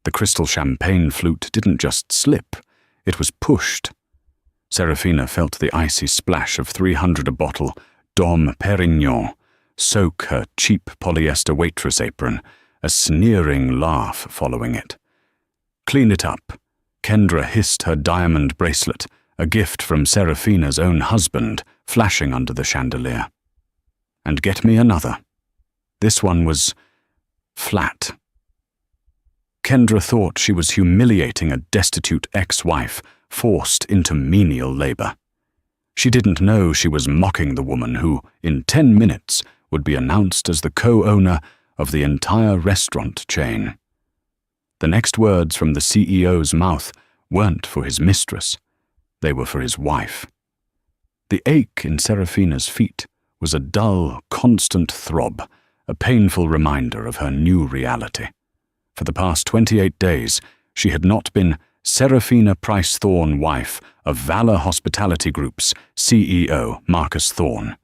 The crystal champagne flute didn't just slip, it was pushed. Seraphina felt the icy splash of 300 a bottle Dom Perignon soak her cheap polyester waitress apron, a sneering laugh following it. "Clean it up." Kendra hissed her diamond bracelet, a gift from Seraphina's own husband, flashing under the chandelier. "And get me another." This one was flat. Kendra thought she was humiliating a destitute ex-wife forced into menial labor. She didn't know she was mocking the woman who, in 10 minutes, would be announced as the co-owner of the entire restaurant chain. The next words from the CEO's mouth weren't for his mistress, they were for his wife. The ache in Seraphina's feet was a dull, constant throb, a painful reminder of her new reality. For the past 28 days, she had not been Seraphina Price Thorne, wife of Valor Hospitality Group's CEO, Marcus Thorne.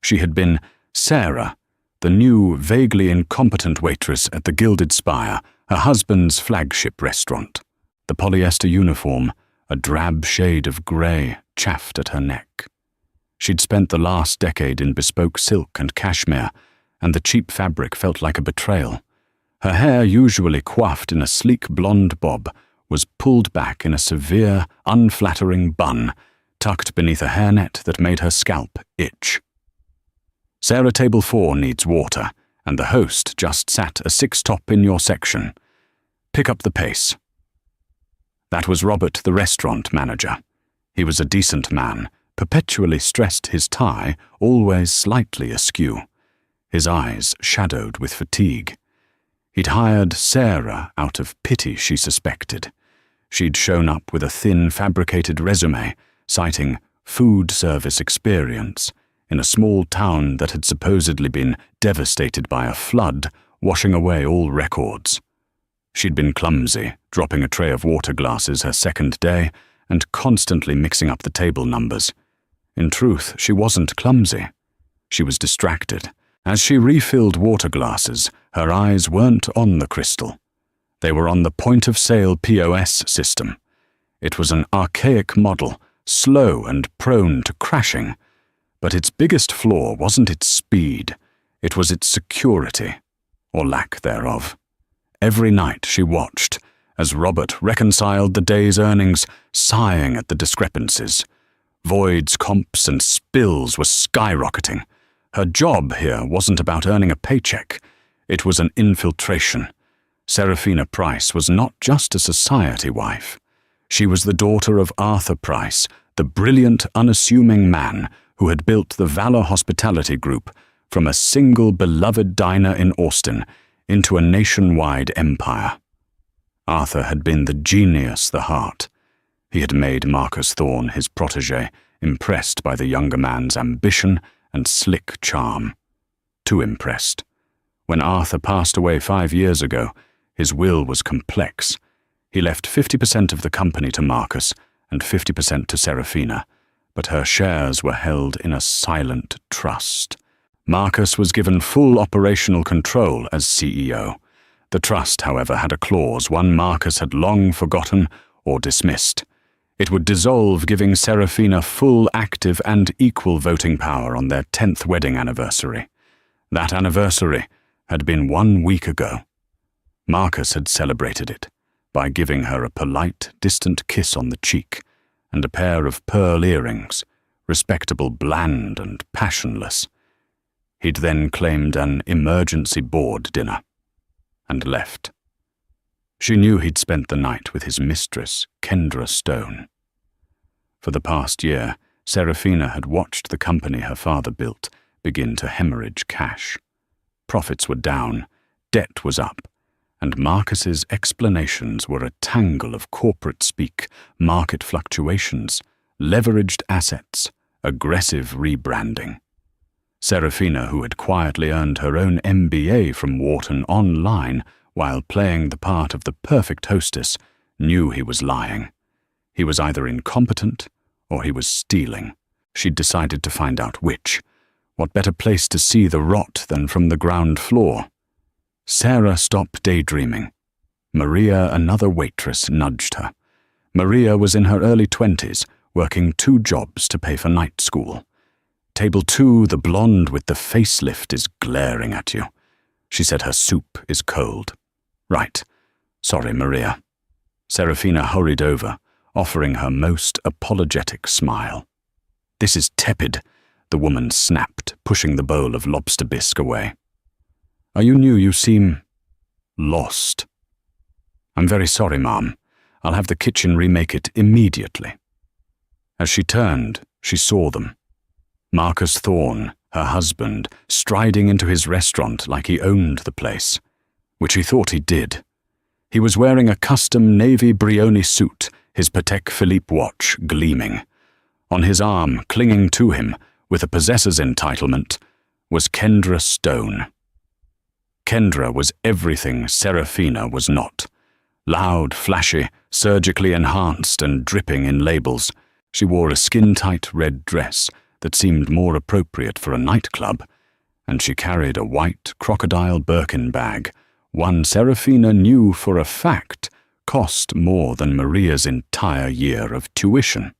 She had been Sarah, the new, vaguely incompetent waitress at the Gilded Spire, her husband's flagship restaurant. The polyester uniform, a drab shade of grey, chaffed at her neck. She'd spent the last decade in bespoke silk and cashmere, and the cheap fabric felt like a betrayal. Her hair, usually coiffed in a sleek blonde bob, was pulled back in a severe, unflattering bun, tucked beneath a hairnet that made her scalp itch. "Sarah, table 4 needs water, and the host just sat a 6-top in your section. Pick up the pace." That was Robert, the restaurant manager. He was a decent man, perpetually stressed his tie, always slightly askew. His eyes shadowed with fatigue. He'd hired Sarah out of pity, she suspected. She'd shown up with a thin, fabricated resume, citing food service experience, in a small town that had supposedly been devastated by a flood, washing away all records. She'd been clumsy, dropping a tray of water glasses her second day, and constantly mixing up the table numbers. In truth, she wasn't clumsy. She was distracted. As she refilled water glasses, her eyes weren't on the crystal. They were on the point-of-sale POS system. It was an archaic model, slow and prone to crashing. But its biggest flaw wasn't its speed, it was its security, or lack thereof. Every night she watched, as Robert reconciled the day's earnings, sighing at the discrepancies. Voids, comps, and spills were skyrocketing. Her job here wasn't about earning a paycheck, it was an infiltration. Seraphina Price was not just a society wife. She was the daughter of Arthur Price, the brilliant, unassuming man who had built the Valor Hospitality Group from a single beloved diner in Austin into a nationwide empire. Arthur had been the genius, the heart. He had made Marcus Thorne his protégé, impressed by the younger man's ambition and slick charm. Too impressed. When Arthur passed away 5 years ago, his will was complex. He left 50% of the company to Marcus and 50% to Seraphina, but her shares were held in a silent trust. Marcus was given full operational control as CEO. The trust, however, had a clause, one Marcus had long forgotten or dismissed. It would dissolve, giving Seraphina full, active, and equal voting power on their 10th wedding anniversary. That anniversary had been 1 week ago. Marcus had celebrated it by giving her a polite, distant kiss on the cheek and a pair of pearl earrings, respectable, bland, and passionless. He'd then claimed an emergency board dinner and left. She knew he'd spent the night with his mistress, Kendra Stone. For the past year, Seraphina had watched the company her father built begin to hemorrhage cash. Profits were down, debt was up, and Marcus's explanations were a tangle of corporate speak, market fluctuations, leveraged assets, aggressive rebranding. Seraphina, who had quietly earned her own MBA from Wharton online while playing the part of the perfect hostess, knew he was lying. He was either incompetent or he was stealing. She'd decided to find out which. What better place to see the rot than from the ground floor? Sarah, stop daydreaming. Maria, another waitress, nudged her. Maria was in her early 20s, working 2 jobs to pay for night school. Table 2, the blonde with the facelift, is glaring at you. She said her soup is cold. Right. Sorry, Maria. Seraphina hurried over, offering her most apologetic smile. This is tepid, the woman snapped, pushing the bowl of lobster bisque away. Are you new? You seem lost. I'm very sorry, ma'am. I'll have the kitchen remake it immediately. As she turned, she saw them. Marcus Thorne, her husband, striding into his restaurant like he owned the place, which he thought he did. He was wearing a custom navy Brioni suit, his Patek Philippe watch gleaming. On his arm, clinging to him, with a possessor's entitlement, was Kendra Stone. Kendra was everything Seraphina was not. Loud, flashy, surgically enhanced and dripping in labels, she wore a skin-tight red dress that seemed more appropriate for a nightclub, and she carried a white crocodile Birkin bag, one Seraphina knew for a fact cost more than Maria's entire year of tuition.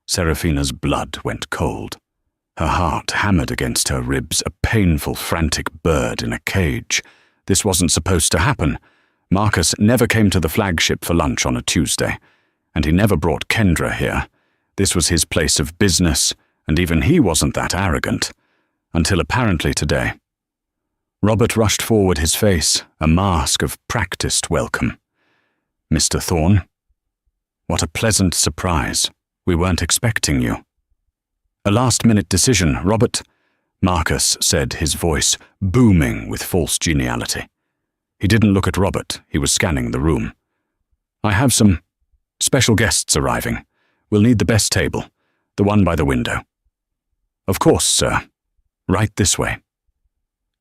Seraphina's blood went cold. Her heart hammered against her ribs, a painful, frantic bird in a cage. This wasn't supposed to happen. Marcus never came to the flagship for lunch on a Tuesday, and he never brought Kendra here. This was his place of business, and even he wasn't that arrogant, until apparently today. Robert rushed forward, his face a mask of practiced welcome. Mr. Thorne, what a pleasant surprise. We weren't expecting you. A last-minute decision, Robert, Marcus said, his voice booming with false geniality. He didn't look at Robert, he was scanning the room. I have some special guests arriving. We'll need the best table, the one by the window. Of course, sir. Right this way.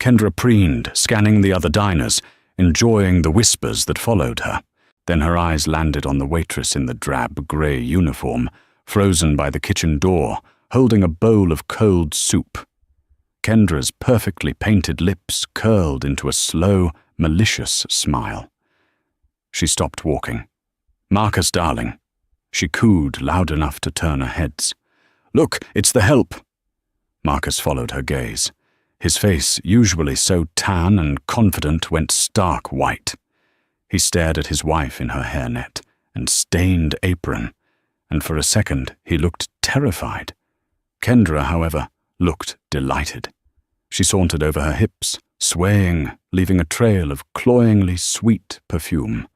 Kendra preened, scanning the other diners, enjoying the whispers that followed her. Then her eyes landed on the waitress in the drab grey uniform, frozen by the kitchen door, holding a bowl of cold soup. Kendra's perfectly painted lips curled into a slow, malicious smile. She stopped walking. Marcus, darling. She cooed loud enough to turn her heads. Look, it's the help. Marcus followed her gaze. His face, usually so tan and confident, went stark white. He stared at his wife in her hairnet and stained apron, and for a second he looked terrified. Kendra, however, looked delighted. She sauntered over her hips, swaying, leaving a trail of cloyingly sweet perfume.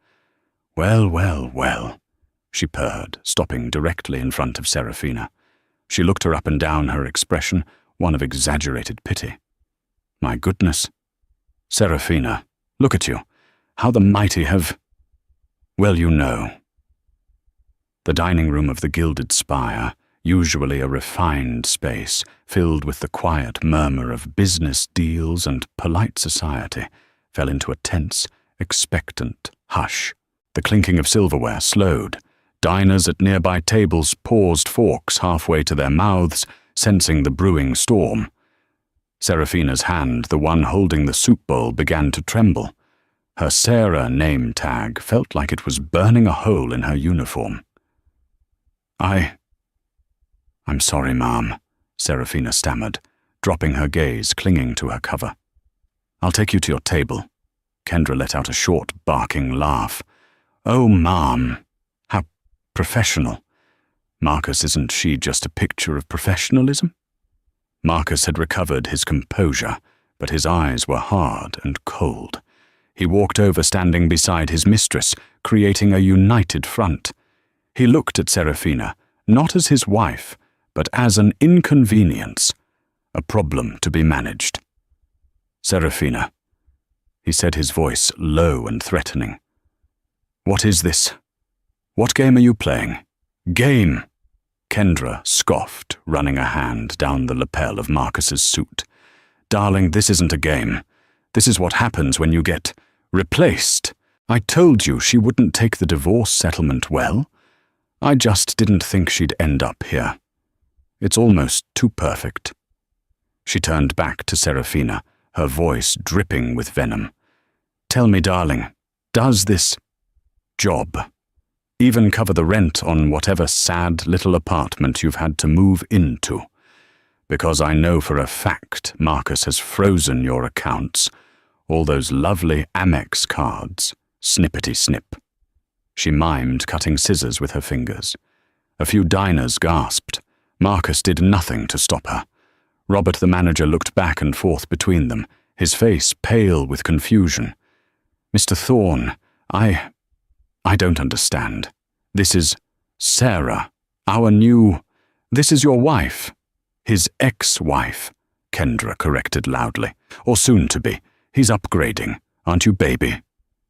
Well, well, well, she purred, stopping directly in front of Seraphina. She looked her up and down, her expression one of exaggerated pity. My goodness. Seraphina, look at you. How the mighty have... Well, you know. The dining room of the Gilded Spire, usually a refined space, filled with the quiet murmur of business deals and polite society, fell into a tense, expectant hush. The clinking of silverware slowed. Diners at nearby tables paused forks halfway to their mouths, sensing the brewing storm. Seraphina's hand, the one holding the soup bowl, began to tremble. Her Sarah name tag felt like it was burning a hole in her uniform. I'm sorry, ma'am, Seraphina stammered, dropping her gaze, clinging to her cover. I'll take you to your table. Kendra let out a short, barking laugh. Oh, ma'am, how professional. Marcus, isn't she just a picture of professionalism? Marcus had recovered his composure, but his eyes were hard and cold. He walked over, standing beside his mistress, creating a united front. He looked at Seraphina, not as his wife, but as an inconvenience, a problem to be managed. Seraphina, he said, his voice low and threatening. What is this? What game are you playing? Game! Kendra scoffed, running a hand down the lapel of Marcus's suit. Darling, this isn't a game. This is what happens when you get replaced. I told you she wouldn't take the divorce settlement well. I just didn't think she'd end up here. It's almost too perfect. She turned back to Seraphina, her voice dripping with venom. Tell me, darling, Does this job even cover the rent on whatever sad little apartment you've had to move into? Because I know for a fact Marcus has frozen your accounts, all those lovely Amex cards, snippety-snip. She mimed cutting scissors with her fingers. A few diners gasped. Marcus did nothing to stop her. Robert the manager looked back and forth between them, his face pale with confusion. Mr. Thorne, I don't understand. This is Sarah, this is your wife. His ex-wife, Kendra corrected loudly. Or soon to be. He's upgrading, aren't you, baby?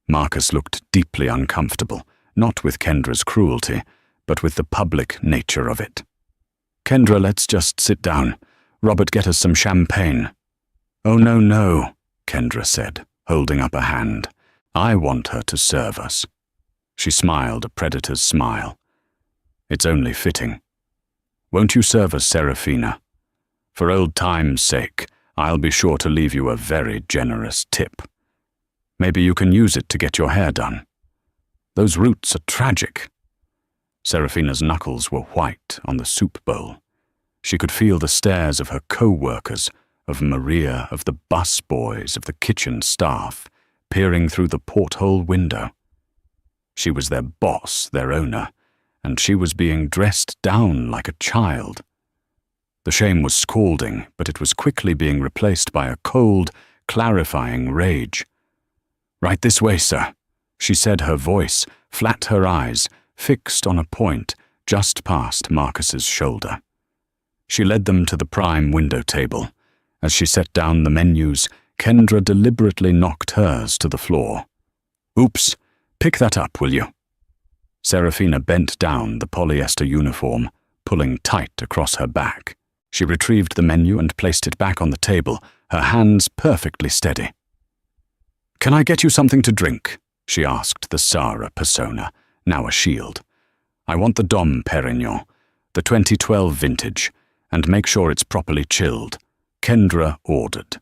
Marcus looked deeply uncomfortable, not with Kendra's cruelty, but with the public nature of it. Kendra, let's just sit down. Robert, get us some champagne. Oh, no, Kendra said, holding up a hand. I want her to serve us. She smiled a predator's smile. It's only fitting. Won't you serve us, Seraphina? For old time's sake, I'll be sure to leave you a very generous tip. Maybe you can use it to get your hair done. Those roots are tragic. Seraphina's knuckles were white on the soup bowl. She could feel the stares of her co-workers, of Maria, of the bus boys, of the kitchen staff, peering through the porthole window. She was their boss, their owner, and she was being dressed down like a child. The shame was scalding, but it was quickly being replaced by a cold, clarifying rage. Right this way, sir, she said, her voice, flat, her eyes, fixed on a point just past Marcus's shoulder. She led them to the prime window table. As she set down the menus, Kendra deliberately knocked hers to the floor. Oops, pick that up, will you? Seraphina bent down the polyester uniform, pulling tight across her back. She retrieved the menu and placed it back on the table, her hands perfectly steady. Can I get you something to drink? She asked the Sarah persona, now a shield. I want the Dom Perignon, the 2012 vintage, and make sure it's properly chilled. Kendra ordered.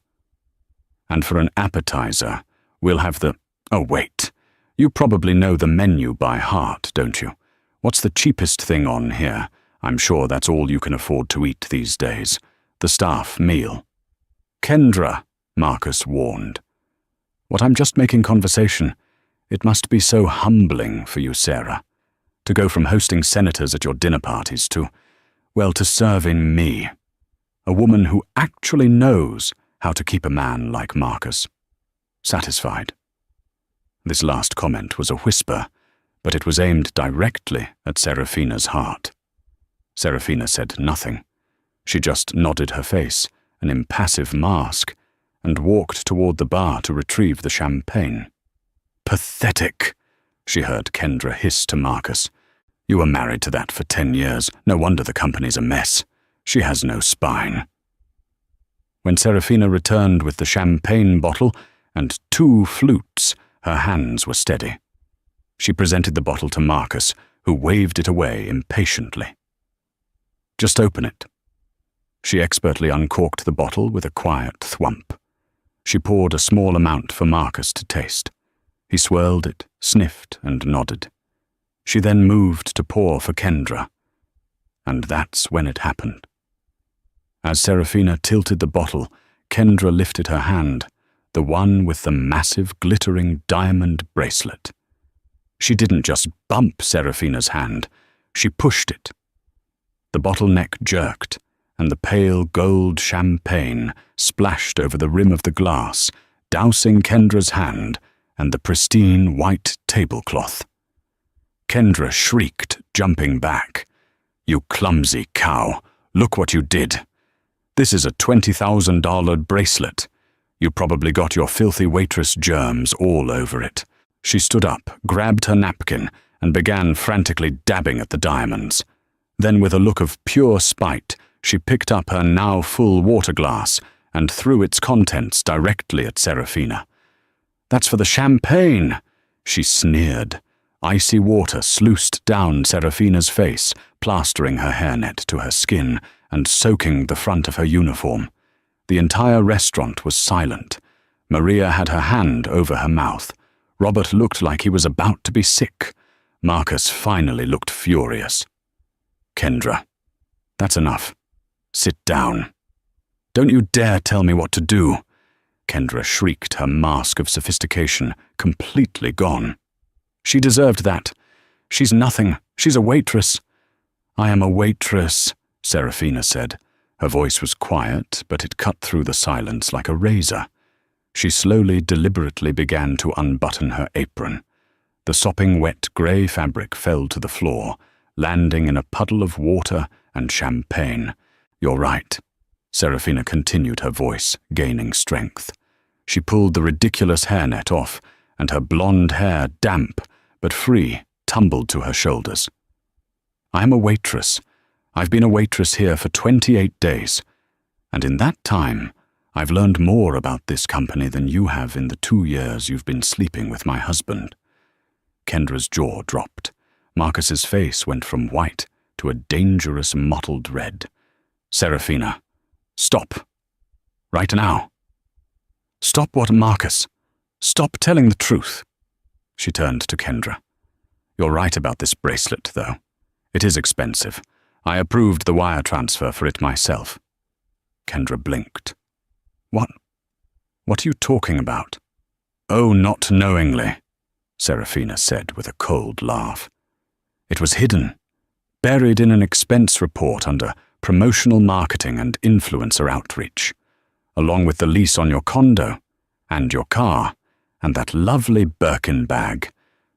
And for an appetizer, we'll have the... Oh, wait. You probably know the menu by heart, don't you? What's the cheapest thing on here? I'm sure that's all you can afford to eat these days. The staff meal. Kendra, Marcus warned. What, I'm just making conversation. It must be so humbling for you, Sarah, to go from hosting senators at your dinner parties to serving me, a woman who actually knows how to keep a man like Marcus satisfied. This last comment was a whisper, but it was aimed directly at Seraphina's heart. Seraphina said nothing. She just nodded her face, an impassive mask, and walked toward the bar to retrieve the champagne. Pathetic, she heard Kendra hiss to Marcus. You were married to that for 10 years. No wonder the company's a mess. She has no spine. When Seraphina returned with the champagne bottle and 2 flutes, her hands were steady. She presented the bottle to Marcus, who waved it away impatiently. Just open it. She expertly uncorked the bottle with a quiet thwump. She poured a small amount for Marcus to taste. He swirled it, sniffed, and nodded. She then moved to pour for Kendra. And that's when it happened. As Seraphina tilted the bottle, Kendra lifted her hand, the one with the massive glittering diamond bracelet. She didn't just bump Seraphina's hand, she pushed it. The bottle neck jerked, and the pale gold champagne splashed over the rim of the glass, dousing Kendra's hand and the pristine white tablecloth. Kendra shrieked, jumping back. You clumsy cow, look what you did. This is a $20,000 bracelet. You probably got your filthy waitress germs all over it. She stood up, grabbed her napkin, and began frantically dabbing at the diamonds. Then, with a look of pure spite, she picked up her now full water glass and threw its contents directly at Seraphina. That's for the champagne, she sneered. Icy water sluiced down Seraphina's face, plastering her hairnet to her skin and soaking the front of her uniform. The entire restaurant was silent. Maria had her hand over her mouth. Robert looked like he was about to be sick. Marcus finally looked furious. "Kendra, that's enough. Sit down." "Don't you dare tell me what to do." Kendra shrieked, her mask of sophistication completely gone. "She deserved that. She's nothing. She's a waitress." "I am a waitress," Seraphina said. Her voice was quiet, but it cut through the silence like a razor. She slowly, deliberately began to unbutton her apron. The sopping wet grey fabric fell to the floor, landing in a puddle of water and champagne. "You're right," Seraphina continued, her voice gaining strength. She pulled the ridiculous hairnet off, and her blonde hair, damp but free, tumbled to her shoulders. "I am a waitress. I've been a waitress here for 28 days, and in that time, I've learned more about this company than you have in the 2 years you've been sleeping with my husband." Kendra's jaw dropped. Marcus's face went from white to a dangerous mottled red. "Seraphina, stop. Right now." "Stop what, Marcus? Stop telling the truth." She turned to Kendra. "You're right about this bracelet, though. It is expensive. I approved the wire transfer for it myself." Kendra blinked. What are you talking about?" "Oh, not knowingly," Seraphina said with a cold laugh. "It was hidden, buried in an expense report under promotional marketing and influencer outreach, along with the lease on your condo, and your car, and that lovely Birkin bag.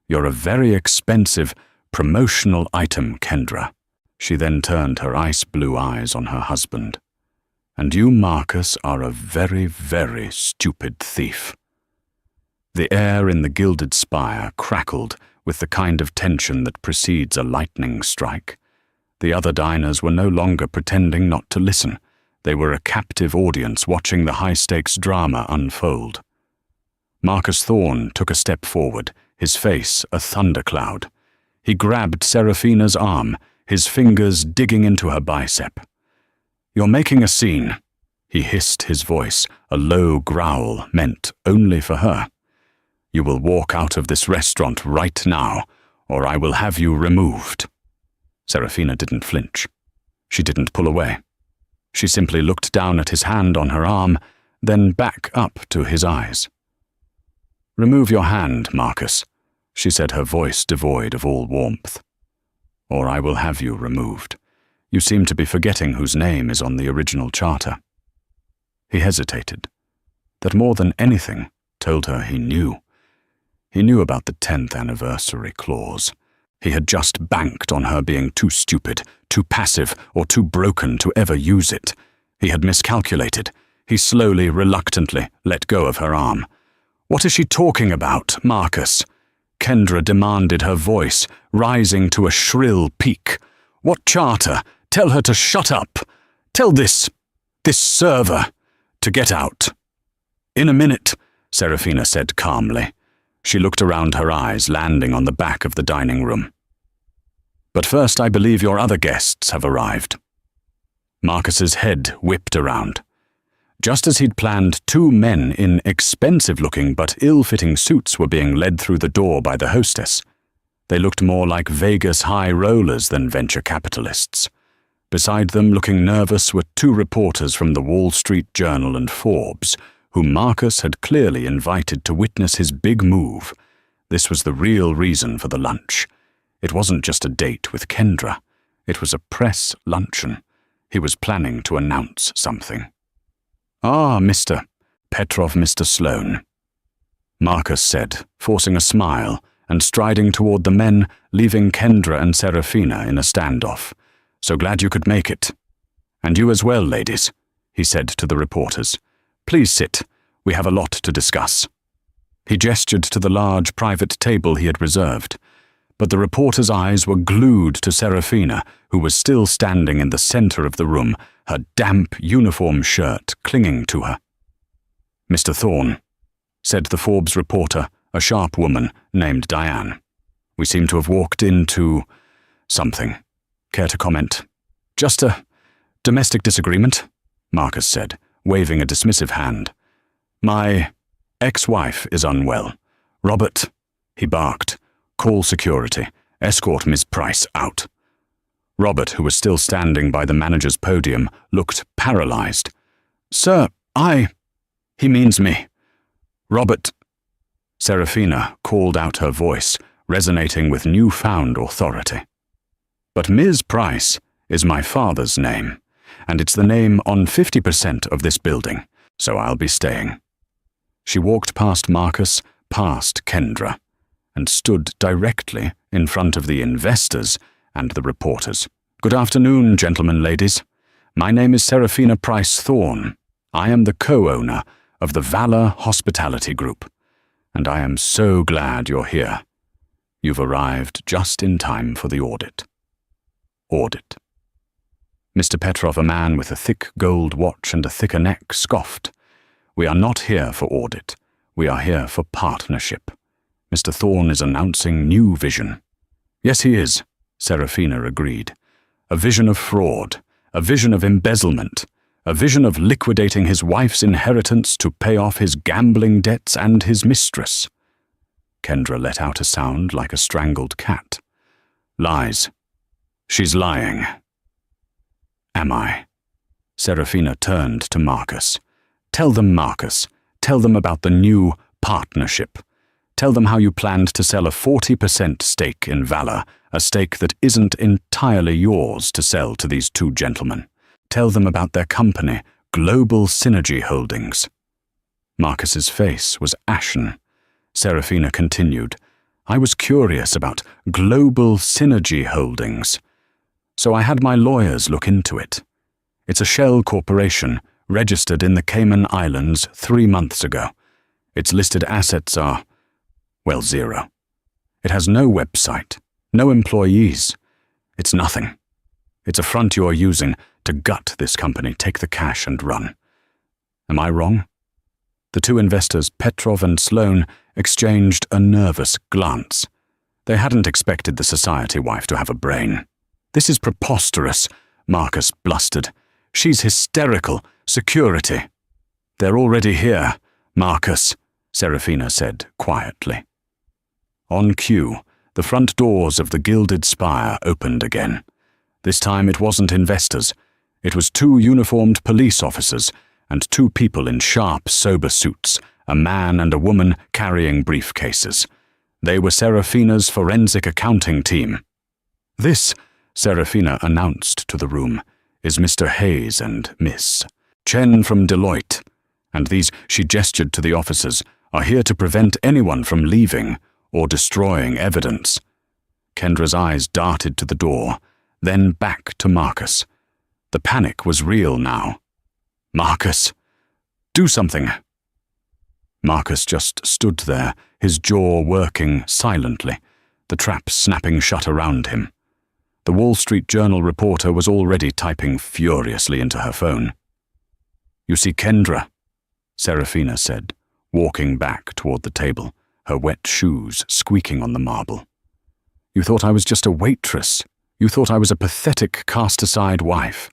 You're a very expensive promotional item, Kendra." She then turned her ice-blue eyes on her husband. "And you, Marcus, are a very, very stupid thief." The air in the gilded spire crackled with the kind of tension that precedes a lightning strike. The other diners were no longer pretending not to listen. They were a captive audience watching the high-stakes drama unfold. Marcus Thorne took a step forward, his face a thundercloud. He grabbed Seraphina's arm, his fingers digging into her bicep. "You're making a scene," he hissed, his voice a low growl meant only for her. "You will walk out of this restaurant right now, or I will have you removed." Seraphina didn't flinch. She didn't pull away. She simply looked down at his hand on her arm, then back up to his eyes. "Remove your hand, Marcus," she said, her voice devoid of all warmth. "Or I will have you removed. You seem to be forgetting whose name is on the original charter." He hesitated. That more than anything told her he knew. He knew about the 10th anniversary clause. He had just banked on her being too stupid, too passive, or too broken to ever use it. He had miscalculated. He slowly, reluctantly let go of her arm. "What is she talking about, Marcus?" Kendra demanded, her voice rising to a shrill peak. "What charter? Tell her to shut up. Tell this server to get out." "In a minute," Seraphina said calmly. She looked around, her eyes landing on the back of the dining room. "But first, I believe your other guests have arrived." Marcus's head whipped around. Just as he'd planned, 2 men in expensive-looking but ill-fitting suits were being led through the door by the hostess. They looked more like Vegas high rollers than venture capitalists. Beside them, looking nervous, were 2 reporters from the Wall Street Journal and Forbes, whom Marcus had clearly invited to witness his big move. This was the real reason for the lunch. It wasn't just a date with Kendra. It was a press luncheon. He was planning to announce something. "Ah, Mr. Sloane," Marcus said, forcing a smile and striding toward the men, leaving Kendra and Seraphina in a standoff. "So glad you could make it. And you as well, ladies," he said to the reporters. "Please sit. We have a lot to discuss." He gestured to the large private table he had reserved, but the reporters' eyes were glued to Seraphina, who was still standing in the center of the room, her damp uniform shirt clinging to her. "Mr. Thorne," said the Forbes reporter, a sharp woman named Diane. "We seem to have walked into something. Care to comment?" "Just a domestic disagreement," Marcus said, waving a dismissive hand. "My ex-wife is unwell. "Robert," he barked. "Call security. Escort Miss Price out." Robert, who was still standing by the manager's podium, looked paralyzed. "Sir, He means me. Robert." Seraphina called out her voice, resonating with newfound authority. "But Ms. Price is my father's name, and it's the name on 50% of this building, so I'll be staying." She walked past Marcus, past Kendra, and stood directly in front of the investors and the reporters. "Good afternoon, gentlemen, ladies. My name is Seraphina Price Thorne. I am the co-owner of the Valor Hospitality Group, and I am so glad you're here. You've arrived just in time for the audit." Audit. Mr. Petrov, a man with a thick gold watch and a thicker neck, scoffed. "We are not here for audit. We are here for partnership. Mr. Thorne is announcing new vision." "Yes, he is," Seraphina agreed. "A vision of fraud, a vision of embezzlement, a vision of liquidating his wife's inheritance to pay off his gambling debts and his mistress." Kendra let out a sound like a strangled cat. "Lies. She's lying." "Am I?" Seraphina turned to Marcus. "Tell them, Marcus. Tell them about the new partnership. Tell them how you planned to sell a 40% stake in Valor, a stake that isn't entirely yours to sell to these two gentlemen. Tell them about their company, Global Synergy Holdings." Marcus's face was ashen. Seraphina continued, "I was curious about Global Synergy Holdings, so I had my lawyers look into it. It's a shell corporation registered in the Cayman Islands 3 months ago. Its listed assets are, well, 0. It has no website, no employees. It's nothing. It's a front you're using to gut this company, take the cash and run. Am I wrong?" The two investors, Petrov and Sloan, exchanged a nervous glance. They hadn't expected the society wife to have a brain. "This is preposterous," Marcus blustered. "She's hysterical. Security." "They're already here, Marcus," Seraphina said quietly. On cue, the front doors of the Gilded Spire opened again. This time it wasn't investors. It was 2 uniformed police officers and 2 people in sharp, sober suits, a man and a woman carrying briefcases. They were Seraphina's forensic accounting team. "This," Seraphina announced to the room, "is Mr. Hayes and Miss Chen from Deloitte, and these," she gestured to the officers, "are here to prevent anyone from leaving or destroying evidence." Kendra's eyes darted to the door, then back to Marcus. The panic was real now. "Marcus, do something." Marcus just stood there, his jaw working silently, the trap snapping shut around him. The Wall Street Journal reporter was already typing furiously into her phone. "You see Kendra," Seraphina said, walking back toward the table, her wet shoes squeaking on the marble. "You thought I was just a waitress. You thought I was a pathetic, cast-aside wife.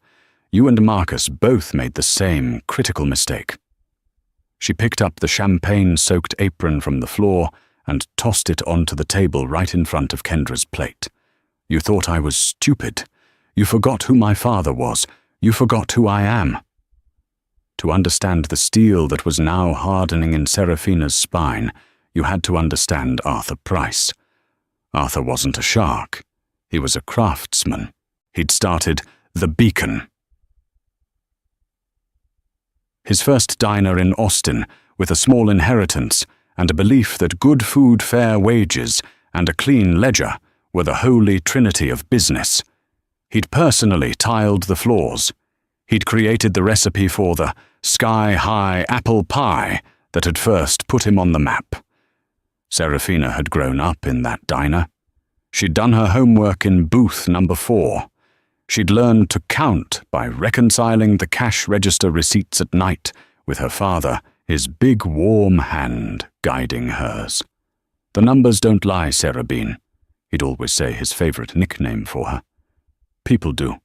You and Marcus both made the same critical mistake." She picked up the champagne-soaked apron from the floor and tossed it onto the table right in front of Kendra's plate. "You thought I was stupid. You forgot who my father was. You forgot who I am." To understand the steel that was now hardening in Seraphina's spine, you had to understand Arthur Price. Arthur wasn't a shark. He was a craftsman. He'd started The Beacon, his first diner in Austin, with a small inheritance and a belief that good food, fair wages, and a clean ledger were the holy trinity of business. He'd personally tiled the floors. He'd created the recipe for the sky-high apple pie that had first put him on the map. Seraphina had grown up in that diner. She'd done her homework in booth number 4. She'd learned to count by reconciling the cash register receipts at night with her father, his big warm hand guiding hers. "The numbers don't lie, Sarah Bean," he'd always say, his favorite nickname for her. "People do.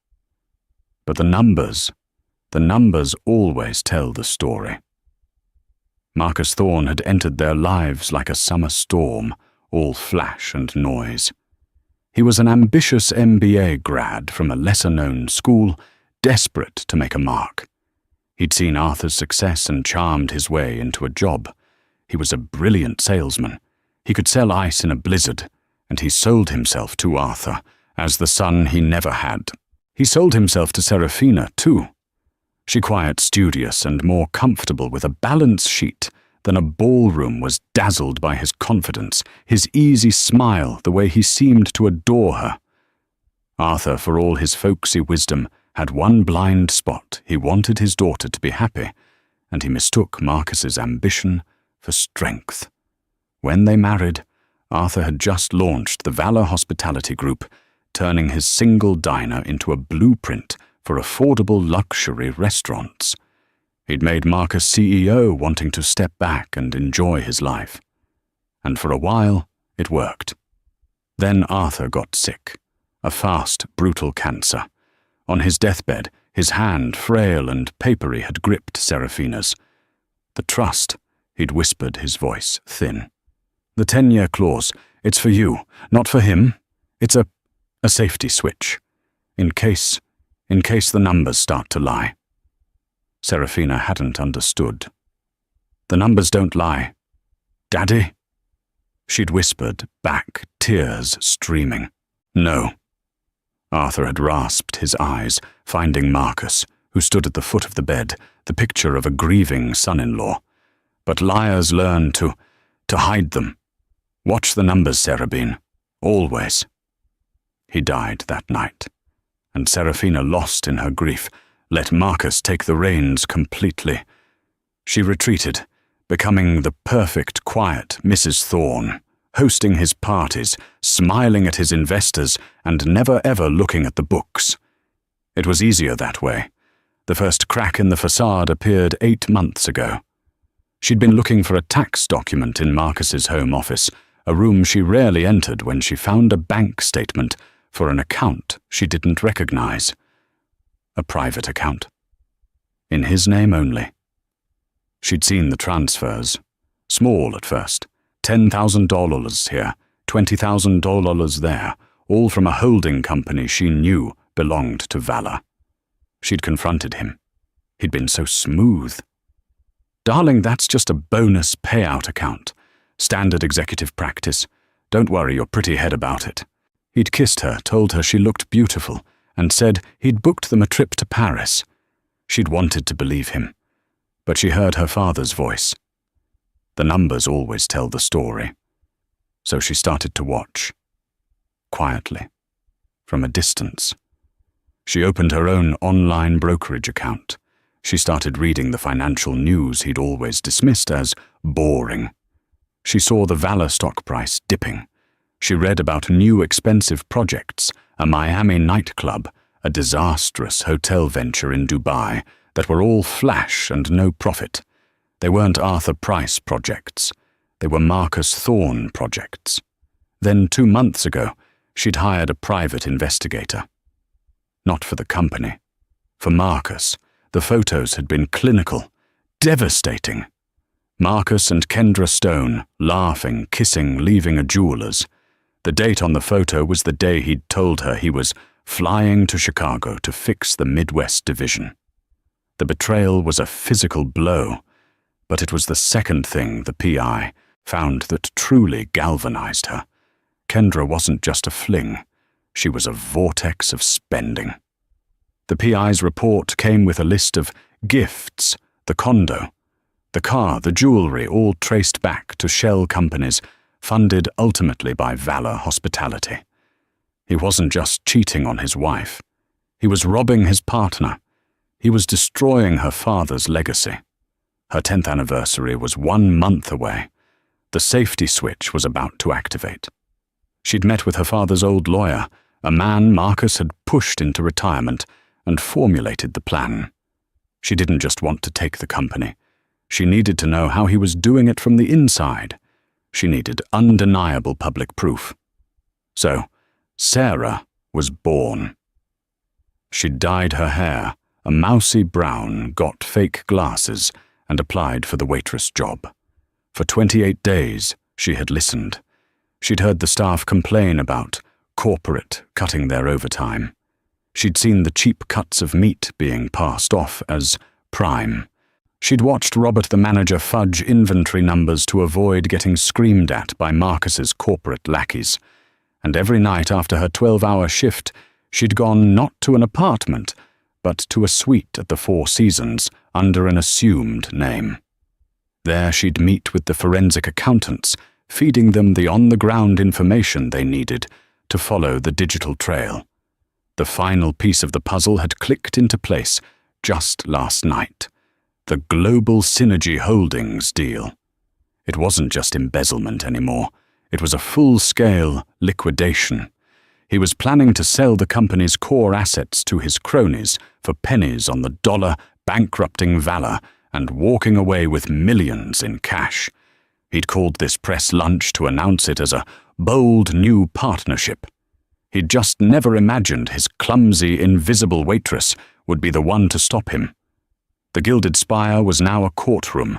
But the numbers always tell the story." Marcus Thorne had entered their lives like a summer storm, all flash and noise. He was an ambitious MBA grad from a lesser-known school, desperate to make a mark. He'd seen Arthur's success and charmed his way into a job. He was a brilliant salesman. He could sell ice in a blizzard, and he sold himself to Arthur as the son he never had. He sold himself to Seraphina, too. She, quiet, studious, and more comfortable with a balance sheet than a ballroom, was dazzled by his confidence, his easy smile, the way he seemed to adore her. Arthur, for all his folksy wisdom, had one blind spot. He wanted his daughter to be happy, and he mistook Marcus's ambition for strength. When they married, Arthur had just launched the Valor Hospitality Group, turning his single diner into a blueprint for affordable luxury restaurants. He'd made Marcus CEO, wanting to step back and enjoy his life. And for a while, it worked. Then Arthur got sick, a fast, brutal cancer. On his deathbed, his hand, frail and papery, had gripped Seraphina's. The trust, he'd whispered, his voice thin. The 10-year clause, it's for you, not for him. It's a safety switch, in case the numbers start to lie. Seraphina hadn't understood. The numbers don't lie. Daddy? She'd whispered back, tears streaming. No. Arthur had rasped his eyes, finding Marcus, who stood at the foot of the bed, the picture of a grieving son-in-law. But liars learn to hide them. Watch the numbers, Seraphina. Always. He died that night, and Seraphina, lost in her grief, let Marcus take the reins completely. She retreated, becoming the perfect, quiet Mrs. Thorne, hosting his parties, smiling at his investors, and never ever looking at the books. It was easier that way. The first crack in the facade appeared 8 months ago. She'd been looking for a tax document in Marcus's home office, a room she rarely entered, when she found a bank statement for an account she didn't recognize. A private account. In his name only. She'd seen the transfers. Small at first. $10,000 here, $20,000 there, all from a holding company she knew belonged to Valor. She'd confronted him. He'd been so smooth. Darling, that's just a bonus payout account. Standard executive practice. Don't worry your pretty head about it. He'd kissed her, told her she looked beautiful, and said he'd booked them a trip to Paris. She'd wanted to believe him, but she heard her father's voice. The numbers always tell the story. So she started to watch. Quietly. From a distance. She opened her own online brokerage account. She started reading the financial news he'd always dismissed as boring. She saw the Valor stock price dipping. She read about new expensive projects, a Miami nightclub, a disastrous hotel venture in Dubai, that were all flash and no profit. They weren't Arthur Price projects. They were Marcus Thorne projects. Then 2 months ago, she'd hired a private investigator. Not for the company. For Marcus. The photos had been clinical. Devastating. Marcus and Kendra Stone, laughing, kissing, leaving a jeweler's. The date on the photo was the day he'd told her he was flying to Chicago to fix the Midwest division. The betrayal was a physical blow, but it was the second thing the PI found that truly galvanized her. Kendra wasn't just a fling. She was a vortex of spending. The PI's report came with a list of gifts, the condo, the car, the jewelry, all traced back to shell companies funded ultimately by Valor Hospitality. He wasn't just cheating on his wife. He was robbing his partner. He was destroying her father's legacy. Her 10th anniversary was 1 month away. The safety switch was about to activate. She'd met with her father's old lawyer, a man Marcus had pushed into retirement, and formulated the plan. She didn't just want to take the company. She needed to know how he was doing it from the inside. She needed undeniable public proof. So, Sarah was born. She'd dyed her hair, a mousy brown, got fake glasses, and applied for the waitress job. For 28 days, she had listened. She'd heard the staff complain about corporate cutting their overtime. She'd seen the cheap cuts of meat being passed off as prime. She'd watched Robert the manager fudge inventory numbers to avoid getting screamed at by Marcus's corporate lackeys. And every night after her 12-hour shift, she'd gone not to an apartment, but to a suite at the Four Seasons under an assumed name. There she'd meet with the forensic accountants, feeding them the on-the-ground information they needed to follow the digital trail. The final piece of the puzzle had clicked into place just last night. The Global Synergy Holdings deal. It wasn't just embezzlement anymore. It was a full-scale liquidation. He was planning to sell the company's core assets to his cronies for pennies on the dollar, bankrupting Valor and walking away with millions in cash. He'd called this press lunch to announce it as a bold new partnership. He'd just never imagined his clumsy, invisible waitress would be the one to stop him. The Gilded Spire was now a courtroom.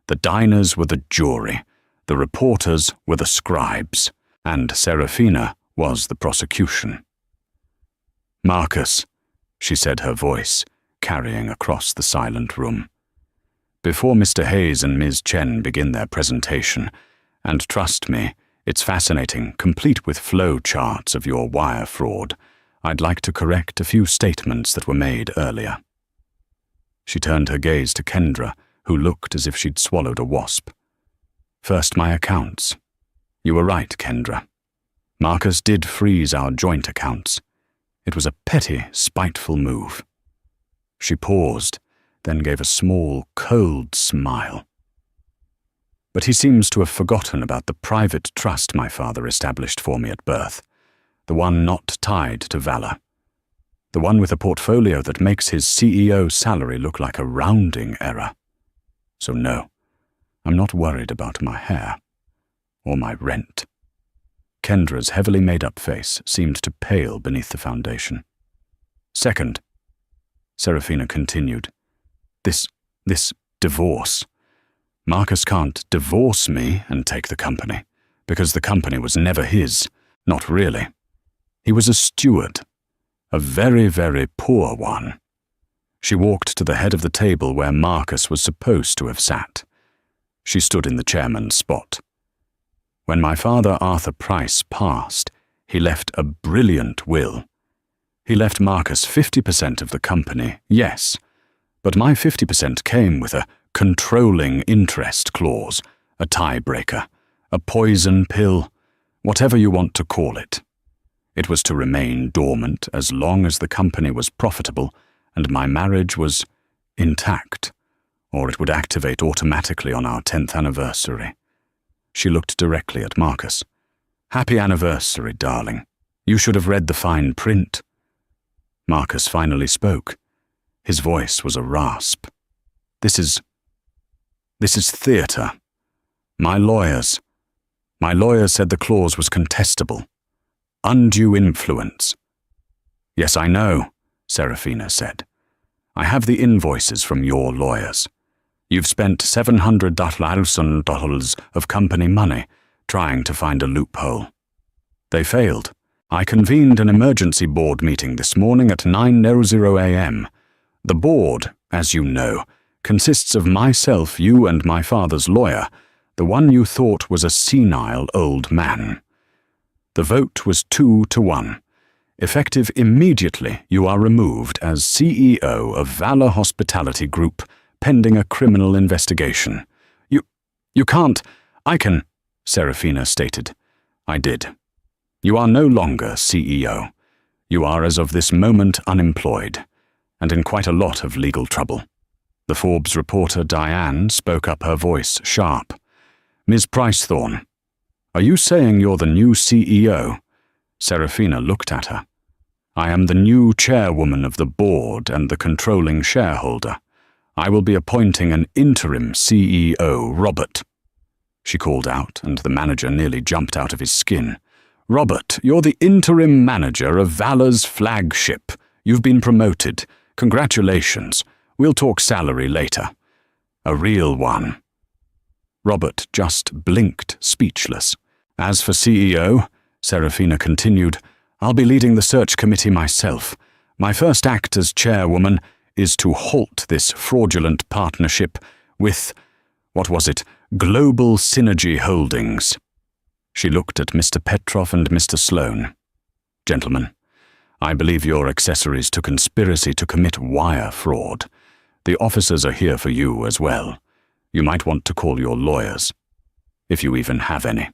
The diners were the jury. The reporters were the scribes. And Seraphina was the prosecution. "Marcus," she said, her voice carrying across the silent room. "Before Mr. Hayes and Ms. Chen begin their presentation, and trust me, it's fascinating, complete with flow charts of your wire fraud, I'd like to correct a few statements that were made earlier." She turned her gaze to Kendra, who looked as if she'd swallowed a wasp. "First, my accounts. You were right, Kendra. Marcus did freeze our joint accounts. It was a petty, spiteful move." She paused, then gave a small, cold smile. "But he seems to have forgotten about the private trust my father established for me at birth, the one not tied to Valor. The one with a portfolio that makes his CEO salary look like a rounding error. So no, I'm not worried about my hair or my rent." Kendra's heavily made-up face seemed to pale beneath the foundation. "Second," Seraphina continued, this divorce. Marcus can't divorce me and take the company, because the company was never his, not really. He was a steward. A very, very poor one. She walked to the head of the table where Marcus was supposed to have sat. She stood in the chairman's spot. When my father Arthur Price passed, he left a brilliant will. He left Marcus 50% of the company, yes, but my 50% came with a controlling interest clause, a tiebreaker, a poison pill, whatever you want to call it. It was to remain dormant as long as the company was profitable and my marriage was intact, or it would activate automatically on our 10th anniversary. She looked directly at Marcus. "Happy anniversary, darling. You should have read the fine print." Marcus finally spoke. His voice was a rasp. This is theatre. My lawyers said the clause was contestable. Undue influence." "Yes, I know," Seraphina said. "I have the invoices from your lawyers. You've spent $700,000 of company money trying to find a loophole. They failed. I convened an emergency board meeting this morning at 9:00 a.m. The board, as you know, consists of myself, you and my father's lawyer, the one you thought was a senile old man. The vote was 2-1. Effective immediately, you are removed as CEO of Valor Hospitality Group, pending a criminal investigation. You can't. I can, Seraphina stated. "I did. You are no longer CEO. You are as of this moment unemployed, and in quite a lot of legal trouble." The Forbes reporter Diane spoke up, her voice sharp. "Ms. Pricethorne, are you saying you're the new CEO?" Seraphina looked at her. "I am the new chairwoman of the board and the controlling shareholder. I will be appointing an interim CEO, Robert." She called out, and the manager nearly jumped out of his skin. "Robert, you're the interim manager of Valor's flagship. You've been promoted. Congratulations. We'll talk salary later." A real one. Robert just blinked, speechless. As for CEO, Seraphina continued, I'll be leading the search committee myself. My first act as chairwoman is to halt this fraudulent partnership with, Global Synergy Holdings. She looked at Mr. Petrov and Mr. Sloane. Gentlemen, I believe you're accessories to conspiracy to commit wire fraud. The officers are here for you as well. You might want to call your lawyers, if you even have any.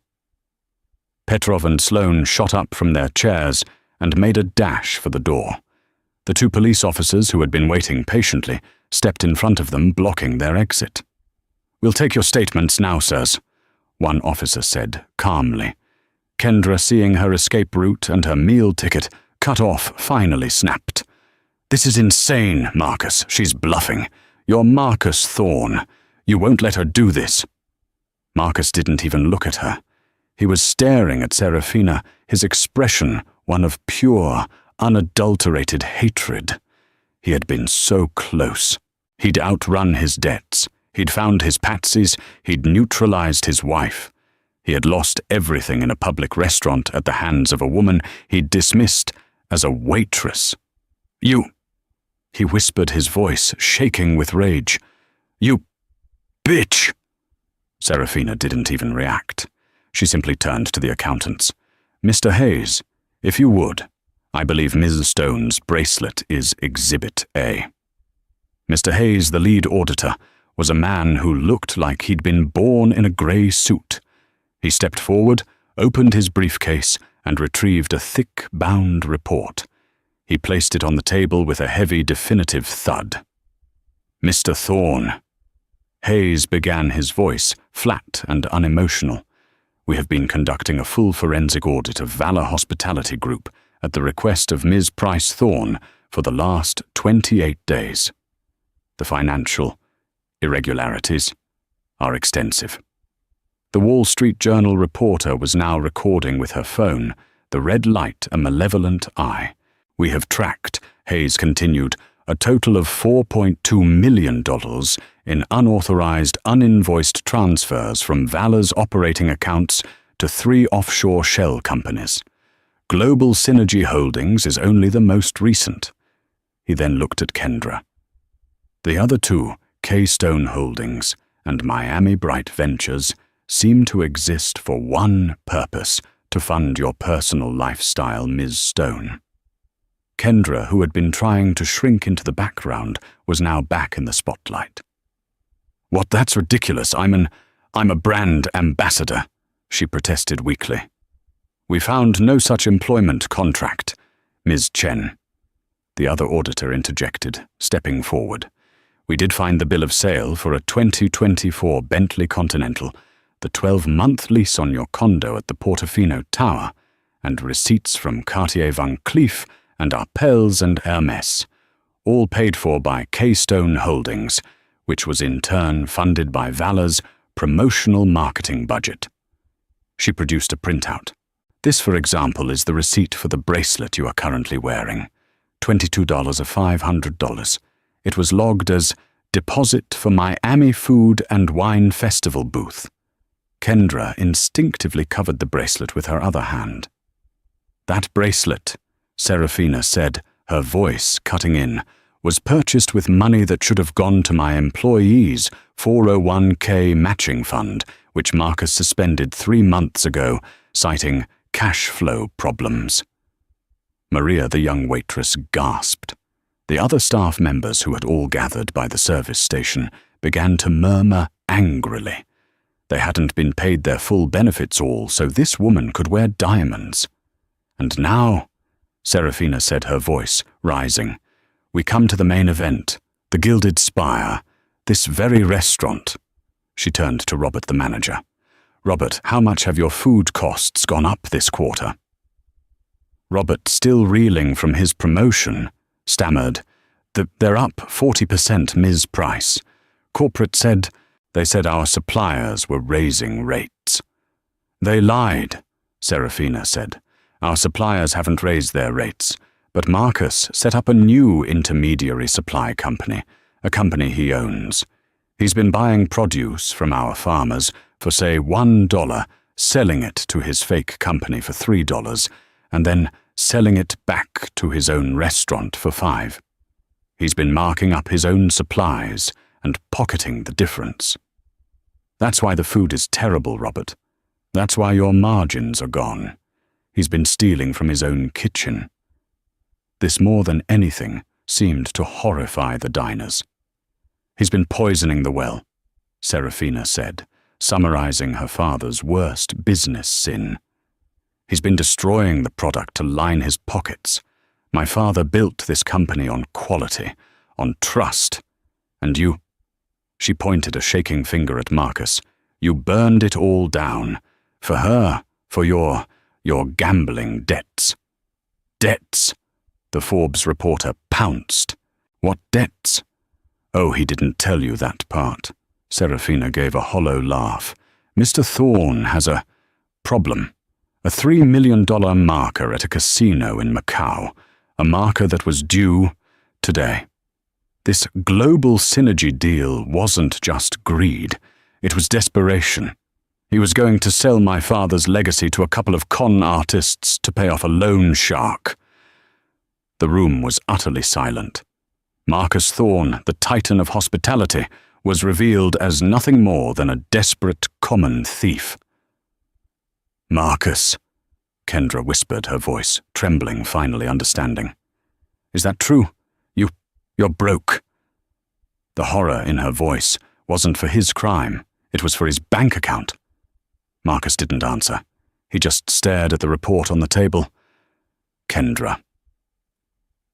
Petrov and Sloane shot up from their chairs and made a dash for the door. The two police officers who had been waiting patiently stepped in front of them, blocking their exit. We'll take your statements now, sirs, one officer said calmly. Kendra, seeing her escape route and her meal ticket cut off, finally snapped. This is insane, Marcus. She's bluffing. You're Marcus Thorne. You won't let her do this. Marcus didn't even look at her. He was staring at Seraphina, his expression one of pure, unadulterated hatred. He had been so close. He'd outrun his debts. He'd found his patsies. He'd neutralized his wife. He had lost everything in a public restaurant at the hands of a woman he'd dismissed as a waitress. You, he whispered, his voice shaking with rage. You bitch! Seraphina didn't even react. She simply turned to the accountants. Mr. Hayes, if you would, I believe Ms. Stone's bracelet is Exhibit A. Mr. Hayes, the lead auditor, was a man who looked like he'd been born in a grey suit. He stepped forward, opened his briefcase, and retrieved a thick, bound report. He placed it on the table with a heavy, definitive thud. Mr. Thorne. Hayes began, his voice flat and unemotional. We have been conducting a full forensic audit of Valor Hospitality Group at the request of Ms. Price Thorne for the last 28 days. The financial irregularities are extensive. The Wall Street Journal reporter was now recording with her phone, the red light a malevolent eye. We have tracked, Hayes continued, a total of $4.2 million in unauthorized, uninvoiced transfers from Valor's operating accounts to 3 offshore shell companies. Global Synergy Holdings is only the most recent. He then looked at Kendra. The other two, Keystone Holdings and Miami Bright Ventures, seem to exist for one purpose, to fund your personal lifestyle, Ms. Stone. Kendra, who had been trying to shrink into the background, was now back in the spotlight. What, that's ridiculous. I'm a brand ambassador, she protested weakly. We found no such employment contract, Ms. Chen. The other auditor interjected, stepping forward. We did find the bill of sale for a 2024 Bentley Continental, the 12-month lease on your condo at the Portofino Tower, and receipts from Cartier Van Cleef and Arpels and Hermes, all paid for by Keystone Holdings, which was in turn funded by Valor's promotional marketing budget. She produced a printout. This, for example, is the receipt for the bracelet you are currently wearing, $22 of $500. It was logged as deposit for Miami Food and Wine Festival booth. Kendra instinctively covered the bracelet with her other hand. That bracelet, Seraphina said, her voice cutting in, was purchased with money that should have gone to my employees' 401k matching fund, which Marcus suspended 3 months ago, citing cash flow problems. Maria, the young waitress, gasped. The other staff members who had all gathered by the service station began to murmur angrily. They hadn't been paid their full benefits all, so this woman could wear diamonds. And now, Seraphina said, her voice rising, we come to the main event, the Gilded Spire, this very restaurant. She turned to Robert, the manager. Robert, how much have your food costs gone up this quarter? Robert, still reeling from his promotion, stammered, They're up 40%, Ms. Price. Corporate said, they said our suppliers were raising rates. They lied, Seraphina said. Our suppliers haven't raised their rates, but Marcus set up a new intermediary supply company, a company he owns. He's been buying produce from our farmers for, say, $1, selling it to his fake company for $3, and then selling it back to his own restaurant for $5. He's been marking up his own supplies and pocketing the difference. That's why the food is terrible, Robert. That's why your margins are gone. He's been stealing from his own kitchen. This more than anything seemed to horrify the diners. He's been poisoning the well, Seraphina said, summarizing her father's worst business sin. He's been destroying the product to line his pockets. My father built this company on quality, on trust. And you, she pointed a shaking finger at Marcus, you burned it all down. For her, for your gambling debts. Debts, the Forbes reporter pounced. What debts? Oh, he didn't tell you that part. Seraphina gave a hollow laugh. Mr. Thorne has a problem. A $3 million marker at a casino in Macau. A marker that was due today. This global synergy deal wasn't just greed. It was desperation. He was going to sell my father's legacy to a couple of con artists to pay off a loan shark. The room was utterly silent. Marcus Thorne, the titan of hospitality, was revealed as nothing more than a desperate common thief. Marcus, Kendra whispered, her voice trembling, finally understanding. Is that true? You're broke. The horror in her voice wasn't for his crime. It was for his bank account. Marcus didn't answer. He just stared at the report on the table. Kendra.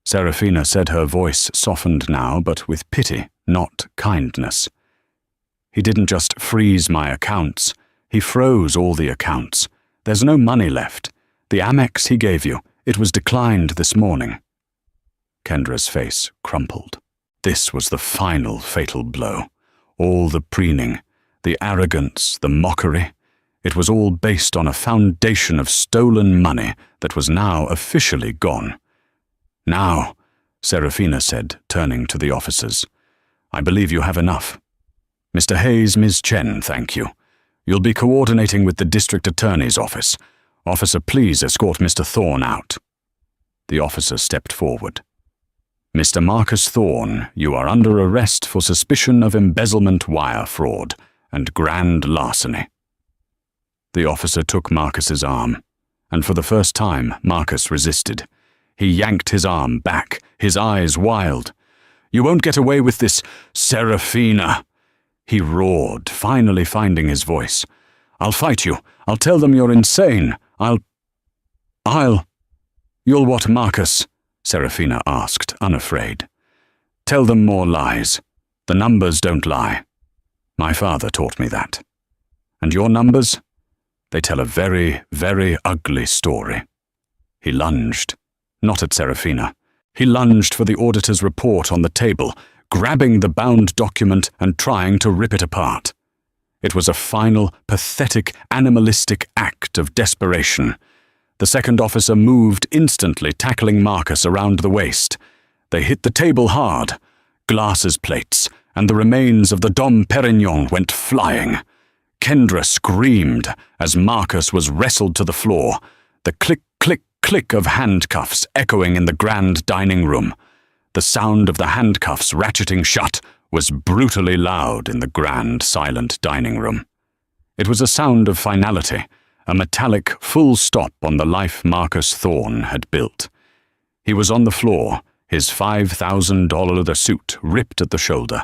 Seraphina said, her voice softened now, but with pity, not kindness. He didn't just freeze my accounts. He froze all the accounts. There's no money left. The Amex he gave you, it was declined this morning. Kendra's face crumpled. This was the final fatal blow. All the preening, the arrogance, the mockery. It was all based on a foundation of stolen money that was now officially gone. Now, Seraphina said, turning to the officers, I believe you have enough. Mr. Hayes, Ms. Chen, thank you. You'll be coordinating with the district attorney's office. Officer, please escort Mr. Thorne out. The officer stepped forward. Mr. Marcus Thorne, you are under arrest for suspicion of embezzlement wire fraud and grand larceny. The officer took Marcus's arm, and for the first time Marcus resisted. He yanked his arm back, his eyes wild. You won't get away with this, Seraphina! He roared, finally finding his voice. I'll fight you. I'll tell them you're insane. You'll what, Marcus? Seraphina asked, unafraid. Tell them more lies. The numbers don't lie. My father taught me that. And your numbers? They tell a very, very ugly story. He lunged. Not at Seraphina. He lunged for the auditor's report on the table, grabbing the bound document and trying to rip it apart. It was a final, pathetic, animalistic act of desperation. The second officer moved instantly, tackling Marcus around the waist. They hit the table hard. Glasses plates and the remains of the Dom Perignon went flying. Kendra screamed as Marcus was wrestled to the floor, the click, click, click of handcuffs echoing in the grand dining room. The sound of the handcuffs ratcheting shut was brutally loud in the grand, silent dining room. It was a sound of finality, a metallic full stop on the life Marcus Thorne had built. He was on the floor, his $5,000 leather suit ripped at the shoulder,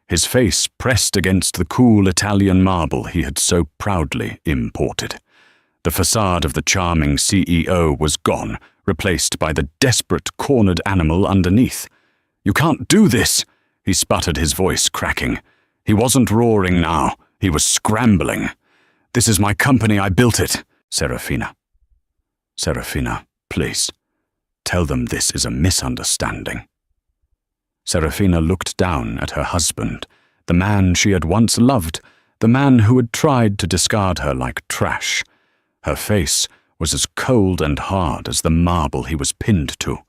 his face pressed against the cool Italian marble he had so proudly imported. The facade of the charming CEO was gone, replaced by the desperate, cornered animal underneath. You can't do this, he sputtered, his voice cracking. He wasn't roaring now, he was scrambling. This is my company, I built it. Seraphina, please, tell them this is a misunderstanding. Seraphina looked down at her husband, the man she had once loved, the man who had tried to discard her like trash. Her face was as cold and hard as the marble he was pinned to.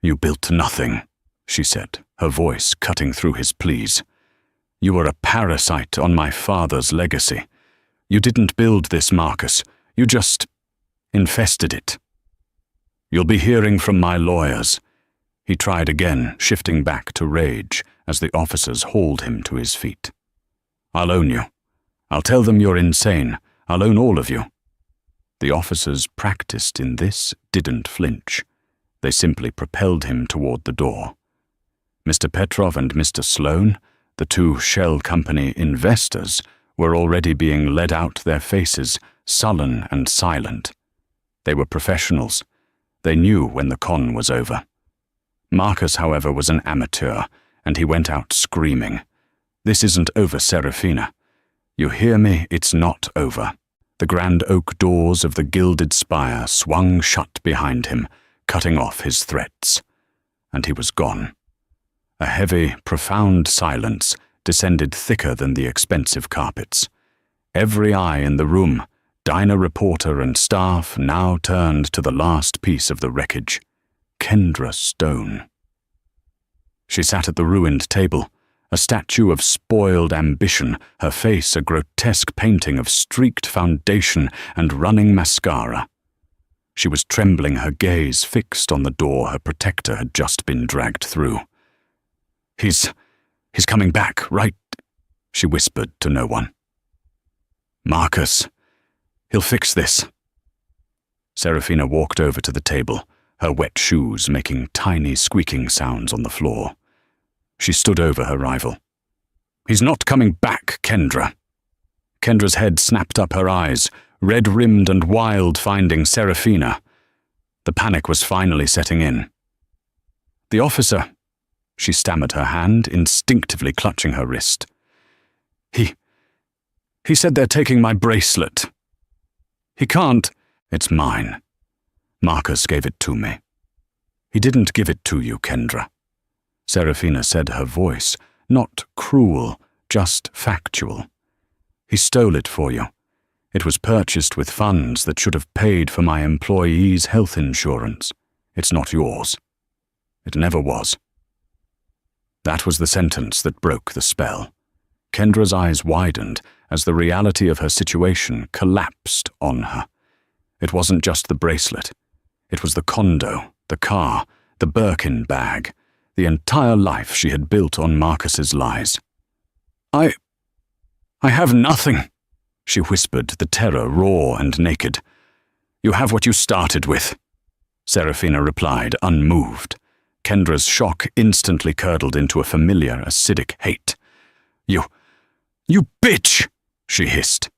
You built nothing, she said, her voice cutting through his pleas. You were a parasite on my father's legacy. You didn't build this, Marcus. You just infested it. You'll be hearing from my lawyers." He tried again, shifting back to rage as the officers hauled him to his feet. "I'll own you. I'll tell them you're insane. I'll own all of you." The officers practiced in this didn't flinch. They simply propelled him toward the door. Mr. Petrov and Mr. Sloane, the two shell company investors, were already being led out, their faces sullen and silent. They were professionals. They knew when the con was over. Marcus, however, was an amateur, and he went out screaming, "This isn't over, Seraphina. You hear me? It's not over." The grand oak doors of the gilded spire swung shut behind him, cutting off his threats. And he was gone. A heavy, profound silence descended thicker than the expensive carpets. Every eye in the room, diner reporter and staff, now turned to the last piece of the wreckage, Kendra Stone. She sat at the ruined table, a statue of spoiled ambition, her face a grotesque painting of streaked foundation and running mascara. She was trembling, her gaze fixed on the door her protector had just been dragged through. He's coming back, right?" she whispered to no one. "Marcus, he'll fix this." Seraphina walked over to the table, her wet shoes making tiny squeaking sounds on the floor. She stood over her rival. "He's not coming back, Kendra." Kendra's head snapped up, her eyes, red-rimmed and wild, finding Seraphina. The panic was finally setting in. "The officer," she stammered, her hand instinctively clutching her wrist. He said they're taking my bracelet. He can't." "It's mine. Marcus gave it to me." "He didn't give it to you, Kendra," Seraphina said, her voice not cruel, just factual. "He stole it for you. It was purchased with funds that should have paid for my employees' health insurance. It's not yours. It never was." That was the sentence that broke the spell. Kendra's eyes widened as the reality of her situation collapsed on her. It wasn't just the bracelet. It was the condo, the car, the Birkin bag, the entire life she had built on Marcus's lies. I have nothing," she whispered, the terror raw and naked. "You have what you started with," Seraphina replied, unmoved. Kendra's shock instantly curdled into a familiar, acidic hate. You bitch!" she hissed.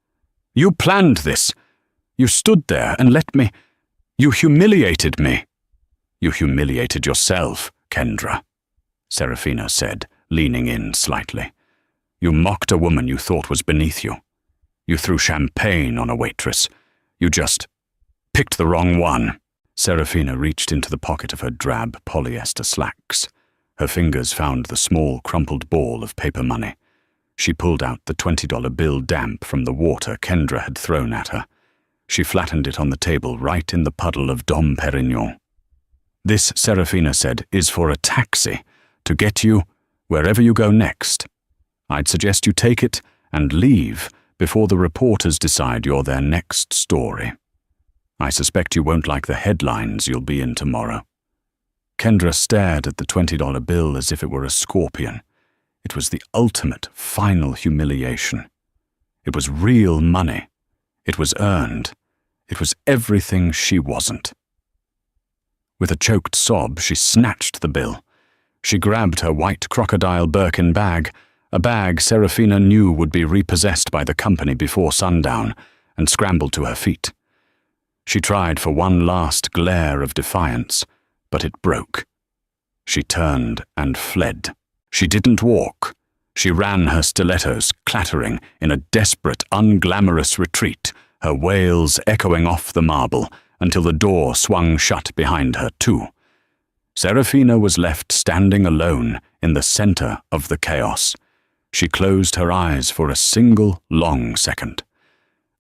"You planned this. You stood there and let me. You humiliated me." "You humiliated yourself, Kendra," Seraphina said, leaning in slightly. "You mocked a woman you thought was beneath you. You threw champagne on a waitress. You just picked the wrong one." Seraphina reached into the pocket of her drab polyester slacks. Her fingers found the small, crumpled ball of paper money. She pulled out the $20 bill damp from the water Kendra had thrown at her. She flattened it on the table right in the puddle of Dom Perignon. "This," Seraphina said, "is for a taxi to get you wherever you go next. I'd suggest you take it and leave before the reporters decide you're their next story. I suspect you won't like the headlines you'll be in tomorrow." Kendra stared at the $20 bill as if it were a scorpion. It was the ultimate, final humiliation. It was real money. It was earned. It was everything she wasn't. With a choked sob, she snatched the bill. She grabbed her white crocodile Birkin bag, a bag Seraphina knew would be repossessed by the company before sundown, and scrambled to her feet. She tried for one last glare of defiance, but it broke. She turned and fled. She didn't walk. She ran, her stilettos clattering in a desperate, unglamorous retreat, her wails echoing off the marble until the door swung shut behind her, too. Seraphina was left standing alone in the center of the chaos. She closed her eyes for a single long second.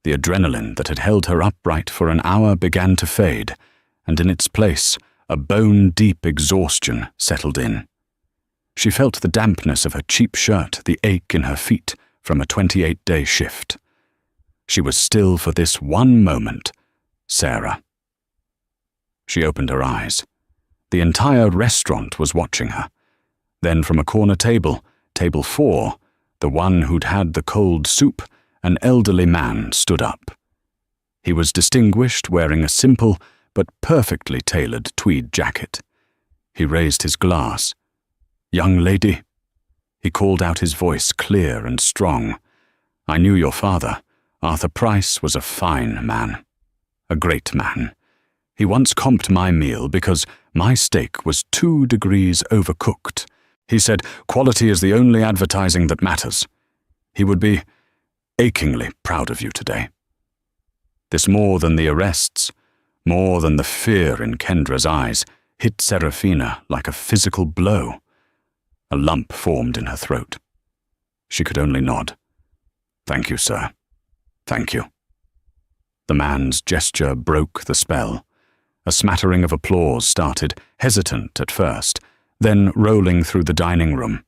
The adrenaline that had held her upright for an hour began to fade, and in its place, a bone-deep exhaustion settled in. She felt the dampness of her cheap shirt, the ache in her feet from a 28-day shift. She was still for this one moment, Sarah. She opened her eyes. The entire restaurant was watching her. Then from a corner table, table 4, the one who'd had the cold soup, an elderly man stood up. He was distinguished, wearing a simple but perfectly tailored tweed jacket. He raised his glass. "Young lady," he called out, his voice clear and strong. "I knew your father. Arthur Price was a fine man. A great man. He once comped my meal because my steak was 2 degrees overcooked. He said quality is the only advertising that matters. He would be achingly proud of you today." This, more than the arrests, more than the fear in Kendra's eyes, hit Seraphina like a physical blow. A lump formed in her throat. She could only nod. "Thank you, sir. Thank you." The man's gesture broke the spell. A smattering of applause started, hesitant at first, then rolling through the dining room.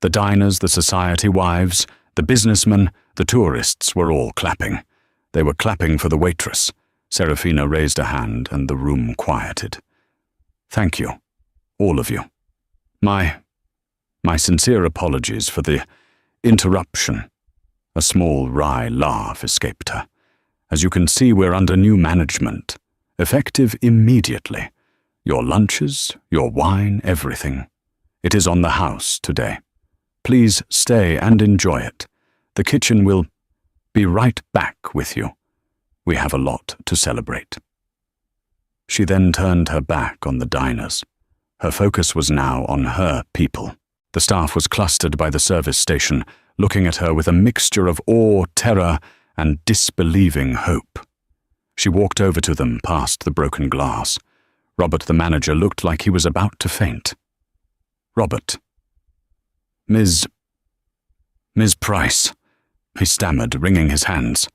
The diners, the society wives, the businessmen, the tourists were all clapping. They were clapping for the waitress. Seraphina raised a hand and the room quieted. "Thank you, all of you. My sincere apologies for the interruption." A small wry laugh escaped her. "As you can see, we're under new management, effective immediately. Your lunches, your wine, everything. It is on the house today. Please stay and enjoy it. The kitchen will be right back with you. We have a lot to celebrate." She then turned her back on the diners. Her focus was now on her people. The staff was clustered by the service station, looking at her with a mixture of awe, terror, and disbelieving hope. She walked over to them past the broken glass. Robert, the manager, looked like he was about to faint. "Robert. Miss Price," he stammered, wringing his hands.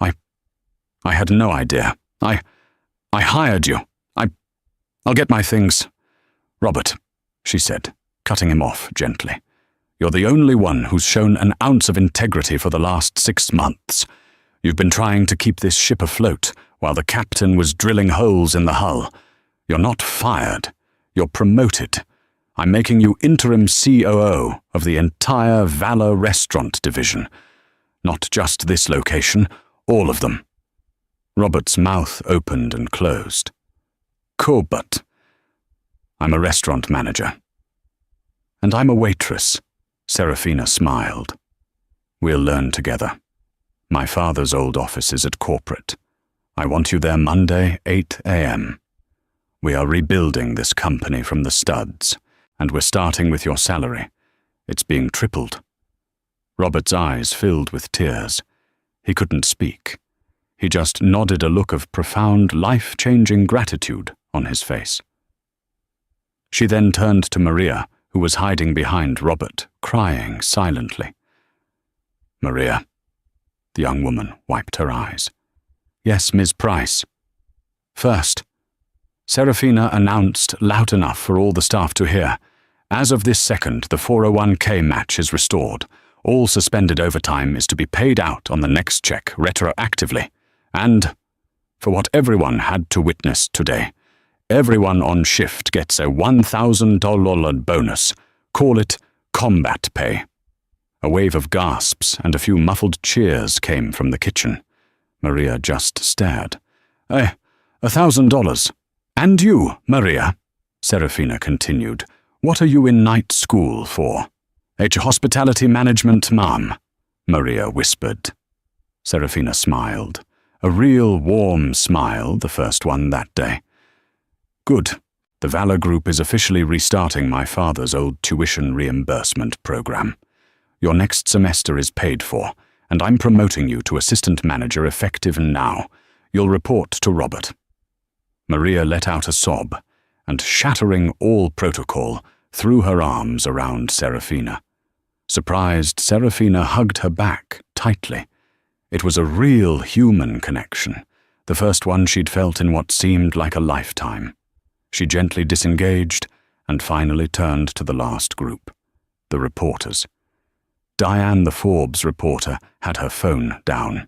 I had no idea. I hired you. I'll get my things." "Robert," she said, cutting him off gently. "You're the only one who's shown an ounce of integrity for the last 6 months. You've been trying to keep this ship afloat while the captain was drilling holes in the hull. You're not fired. You're promoted. I'm making you interim COO of the entire Valor Restaurant division. Not just this location, all of them." Robert's mouth opened and closed. "Cool, but I'm a restaurant manager." "And I'm a waitress," Seraphina smiled. "We'll learn together. My father's old office is at corporate. I want you there Monday, 8 a.m. We are rebuilding this company from the studs, and we're starting with your salary. It's being tripled." Robert's eyes filled with tears. He couldn't speak. He just nodded, a look of profound, life-changing gratitude on his face. She then turned to Maria, who was hiding behind Robert, crying silently. "Maria." The young woman wiped her eyes. "Yes, Ms. Price." "First," Seraphina announced loud enough for all the staff to hear, "as of this second, the 401k match is restored. All suspended overtime is to be paid out on the next check retroactively. And, for what everyone had to witness today, everyone on shift gets a $1,000 bonus. Call it combat pay." A wave of gasps and a few muffled cheers came from the kitchen. Maria just stared. $1,000. "And you, Maria," Seraphina continued, "what are you in night school for?" Hospitality management, ma'am," Maria whispered. Seraphina smiled. A real warm smile, the first one that day. "Good. The Valor Group is officially restarting my father's old tuition reimbursement program. Your next semester is paid for, and I'm promoting you to assistant manager effective now. You'll report to Robert." Maria let out a sob, and, shattering all protocol, threw her arms around Seraphina. Surprised, Seraphina hugged her back tightly. It was a real human connection, the first one she'd felt in what seemed like a lifetime. She gently disengaged and finally turned to the last group, the reporters. Diane, the Forbes reporter, had her phone down.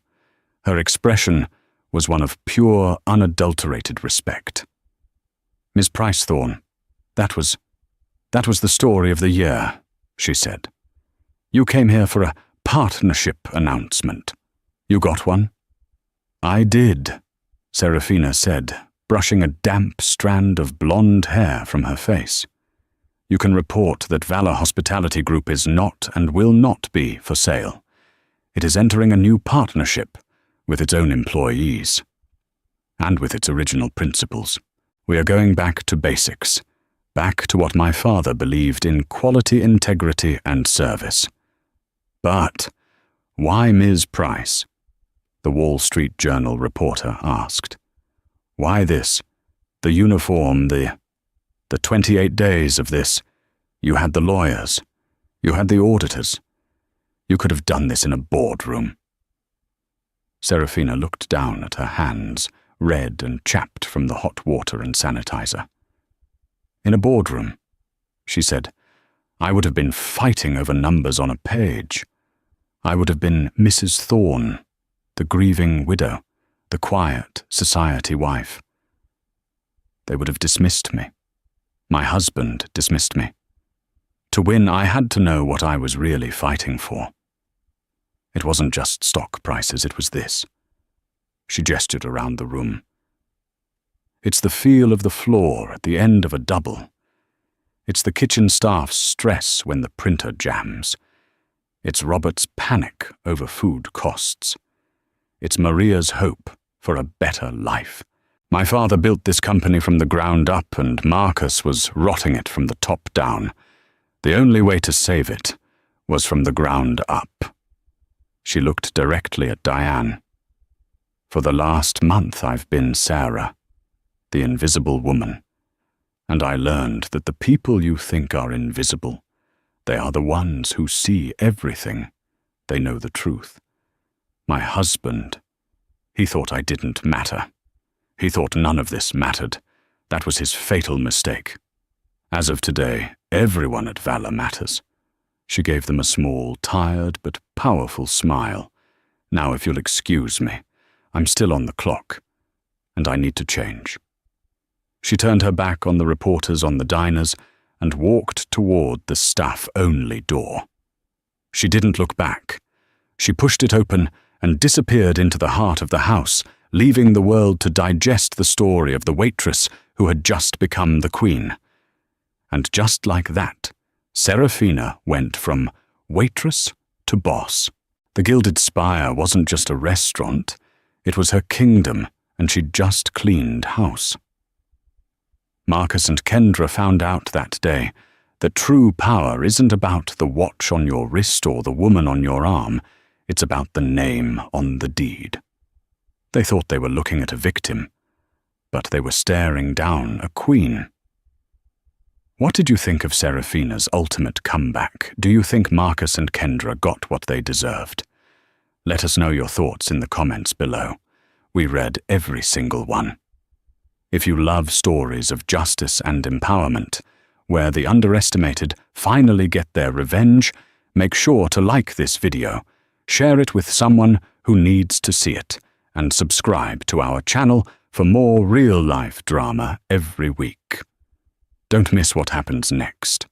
Her expression was one of pure, unadulterated respect. "Miss Pricethorne, that was the story of the year," she said. "You came here for a partnership announcement. You got one?" "I did," Seraphina said, brushing a damp strand of blonde hair from her face. "You can report that Valor Hospitality Group is not and will not be for sale. It is entering a new partnership with its own employees and with its original principles. We are going back to basics, back to what my father believed in: quality, integrity, and service." "But why Ms. Price?" the Wall Street Journal reporter asked. "Why this? The uniform, the 28 days of this. You had the lawyers. You had the auditors. You could have done this in a boardroom." Seraphina looked down at her hands, red and chapped from the hot water and sanitizer. "In a boardroom," she said, "I would have been fighting over numbers on a page. I would have been Mrs. Thorne, the grieving widow, the quiet society wife. They would have dismissed me. My husband dismissed me. To win, I had to know what I was really fighting for. It wasn't just stock prices, it was this." She gestured around the room. "It's the feel of the floor at the end of a double. It's the kitchen staff's stress when the printer jams. It's Robert's panic over food costs. It's Maria's hope for a better life. My father built this company from the ground up, and Marcus was rotting it from the top down. The only way to save it was from the ground up." She looked directly at Diane. "For the last month I've been Sarah, the invisible woman, and I learned that the people you think are invisible, they are the ones who see everything. They know the truth. My husband, he thought I didn't matter. He thought none of this mattered. That was his fatal mistake. As of today, everyone at Valor matters." She gave them a small, tired but powerful smile. "Now, if you'll excuse me, I'm still on the clock, and I need to change." She turned her back on the reporters on the diners and walked toward the staff-only door. She didn't look back. She pushed it open and disappeared into the heart of the house, leaving the world to digest the story of the waitress who had just become the queen. And just like that, Seraphina went from waitress to boss. The Gilded Spire wasn't just a restaurant, it was her kingdom, and she'd just cleaned house. Marcus and Kendra found out that day that true power isn't about the watch on your wrist or the woman on your arm, it's about the name on the deed. They thought they were looking at a victim, but they were staring down a queen. What did you think of Seraphina's ultimate comeback? Do you think Marcus and Kendra got what they deserved? Let us know your thoughts in the comments below. We read every single one. If you love stories of justice and empowerment, where the underestimated finally get their revenge, make sure to like this video, share it with someone who needs to see it, and subscribe to our channel for more real-life drama every week. Don't miss what happens next.